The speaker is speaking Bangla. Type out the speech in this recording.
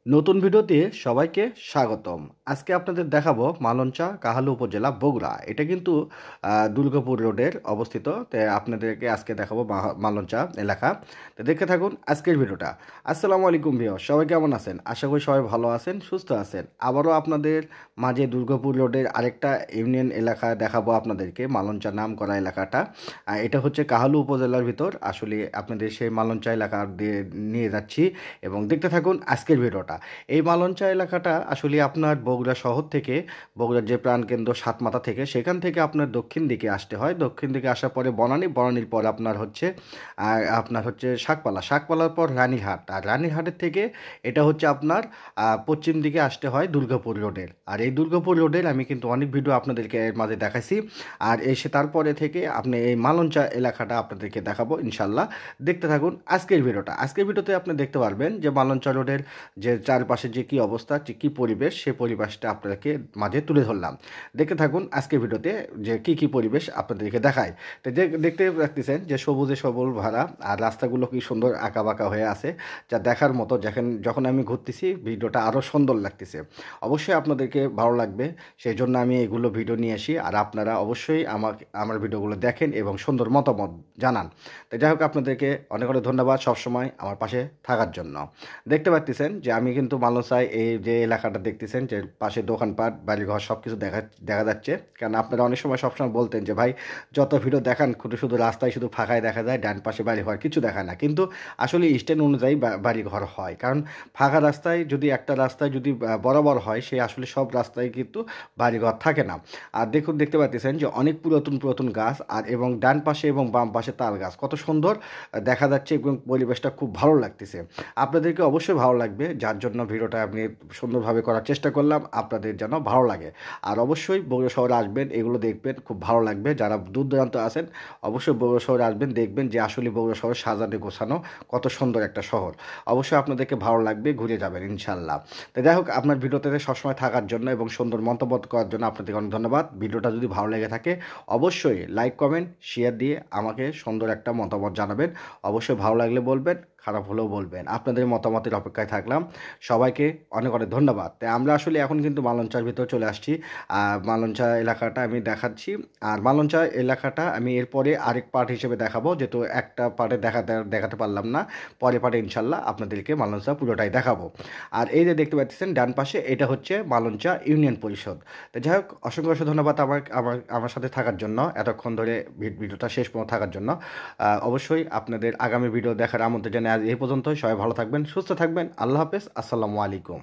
নতুন ভিডিওতে সবাইকে স্বাগতম। আজকে আপনাদের দেখাবো মালঞ্চা কাহালু উপজেলা বগুড়া। এটা কিন্তু দুর্গাপুর রোডের অবস্থিত। তো আপনাদেরকে আজকে দেখাবো মালঞ্চা এলাকা। তো দেখতে থাকুন আজকের ভিডিওটা। আসসালামু আলাইকুম ভিউয়ার্স, সবাই কেমন আছেন? আশা করি সবাই ভালো আছেন, সুস্থ আছেন। আবারও আপনাদের মাঝে দুর্গাপুর রোডের আরেকটা ইউনিয়ন এলাকা দেখাবো আপনাদেরকে, মালঞ্চা নাম করা এলাকাটা। এটা হচ্ছে কাহালু উপজেলার ভিতর। আসলে আপনাদের সেই মালঞ্চা এলাকা দিয়ে নিয়ে যাচ্ছি এবং দেখতে থাকুন আজকের ভিডিওটা। এই মালঞ্চা এলাকাটা আসলে আপনার বগুড়া শহর থেকে, বগুড়ার যে প্রাণকেন্দ্র সাতমাথা থেকে, সেখান থেকে আপনার দক্ষিণ দিকে আসতে হয়। দক্ষিণ দিকে আসার পরে বনানীর পর আপনার হচ্ছে শাকপালার পর রানীরহাট, আর রানীরহাটের থেকে এটা হচ্ছে আপনার পশ্চিম দিকে আসতে হয় দুর্গাপুর রোডের। আর এই দুর্গাপুর রোডের আমি কিন্তু অনেক ভিডিও আপনাদেরকে এর মাঝে দেখাইছি। আর এসে তারপরে থেকে আপনি এই মালঞ্চা এলাকাটা আপনাদেরকে দেখাবো ইনশাল্লাহ। দেখতে থাকুন আজকের ভিডিওটা। আজকের ভিডিওতে আপনি দেখতে পারবেন যে মালঞ্চা রোডের যে চারপাশে যে কী অবস্থা, যে কী পরিবেশ, সেই পরিবেশটা আপনাদেরকে মাঝে তুলে ধরলাম। দেখতে থাকুন আজকের ভিডিওতে যে কী পরিবেশ আপনাদেরকে দেখায়। তো দেখতে পাচ্ছেন যে সবুজে সবল ভরা, আর রাস্তাগুলো কি সুন্দর আঁকা বাঁকা হয়ে আছে, যা দেখার মতো। যখন আমি ঘুরতেছি ভিডিওটা আরও সুন্দর লাগতেছে। অবশ্যই আপনাদেরকে ভালো লাগবে, সেই জন্য আমি এগুলো ভিডিও নিয়ে আসি। আর আপনারা অবশ্যই আমার ভিডিওগুলো দেখেন এবং সুন্দর মতামত জানান। তো যাই হোক, আপনাদেরকে অনেক অনেক ধন্যবাদ সবসময় আমার পাশে থাকার জন্য। দেখতে পাচ্ছেন যে আমি কিন্তু মালঞ্চায় এই যে এলাকাটা দেখতেছেন, যে পাশে দোকানপাট বাড়িঘর সব কিছু দেখা যাচ্ছে। কারণ আপনারা অনেক সবসময় বলতেন যে ভাই, যত ভিডিও দেখান শুধু রাস্তায় শুধু ফাঁকায় দেখা যায়, ডান পাশে বাড়িঘর কিছু দেখায় না। কিন্তু আসলে স্ট্যান্ড অনুযায়ী বাড়িঘর হয়। কারণ ফাঁকা রাস্তায় যদি একটা রাস্তায় যদি বরাবর হয়, সে আসলে সব রাস্তায় কিন্তু বাড়িঘর থাকে না। আর দেখতে পাচ্ছেন যে অনেক পুরাতন গাছ, আর এবং ডান পাশে এবং বাম পাশে তাল গাছ, কত সুন্দর দেখা যাচ্ছে এবং পরিবেশটা খুব ভালো লাগতেছে। আপনাদেরকে অবশ্যই ভালো লাগবে, যার জন্য ভিডিওটা আমি সুন্দরভাবে করার চেষ্টা করলাম, আপনাদের যেন ভালো লাগে। আর অবশ্যই বগুড়া শহরে আসবেন, এগুলো দেখবেন, খুব ভালো লাগবে। যারা দূর দূরান্ত আছেন অবশ্যই বগুড়া শহরে আসবেন, দেখবেন যে আসলে বগুড়া শহর সাজানো গোছানো কত সুন্দর একটা শহর। অবশ্যই আপনাদেরকে ভালো লাগবে, ঘুরে যাবেন ইনশাল্লাহ। তো যাই হোক, আপনার ভিডিওতে সবসময় থাকার জন্য এবং সুন্দর মন্তব্য করার জন্য আপনাদেরকে অনেক ধন্যবাদ। ভিডিওটা যদি ভালো লেগে থাকে অবশ্যই লাইক কমেন্ট শেয়ার দিয়ে আমাকে সুন্দর একটা মতামত জানাবেন। অবশ্যই ভালো লাগলে বলবেন, খারাপ হলেও বলবেন। আপনাদের মতামতের অপেক্ষায় থাকলাম। সবাইকে অনেক অনেক ধন্যবাদ। তাই আমরা আসলে এখন কিন্তু মালঞ্চার ভিতর চলে আসছি। আর মালঞ্চা এলাকাটা আমি দেখাচ্ছি। আর মালঞ্চা এলাকাটা আমি এরপরে আরেক পার্ট হিসেবে দেখাবো, যেহেতু একটা পার্টে দেখাতে পারলাম না। পরে পার্টে ইনশাল্লাহ আপনাদেরকে মালঞ্চা পুরোটাই দেখাবো। আর এই যে দেখতে পাচ্ছেন ডান পাশে, এটা হচ্ছে মালঞ্চা ইউনিয়ন পরিষদ। তো যাই হোক, অসংখ্য ধন্যবাদ আমার সাথে থাকার জন্য, এতক্ষণ ধরে ভিডিওটা শেষ পর্যন্ত থাকার জন্য। অবশ্যই আপনাদের আগামী ভিডিও দেখার আমন্ত্রণ জানাই। আজ এই পর্যন্ত। সবাই ভালো থাকবেন, সুস্থ থাকবেন। আল্লাহ হাফেজ, আসসালামু আলাইকুম।